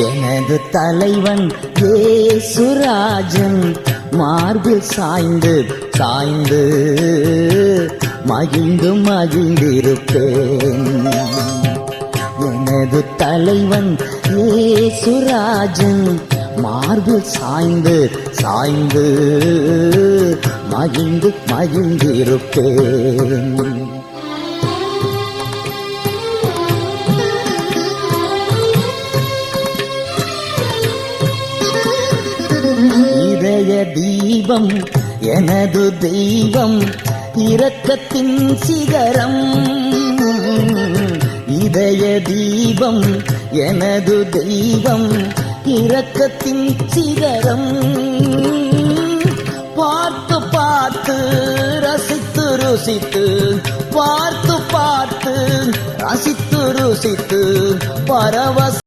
எனது தலைவன் இயேசுராஜன் மார்பில் சாய்ந்து சாய்ந்து மகிழ்ந்து மகிழ்ந்திருப்பேன். எனது தலைவன் இயேசுராஜன் மார்பில் சாய்ந்து சாய்ந்து மகிழ்ந்து மகிழ்ந்திருப்பேன். இதய தீபம் எனது தெய்வம் இரக்கத்தின் சிகரம். இதய தீபம் எனது தெய்வம் இரக்கத்தின் சிகரம். பார்த்து பார்த்து ரசித்து ருசித்து பார்த்து பார்த்து ரசித்து ருசித்து பரவச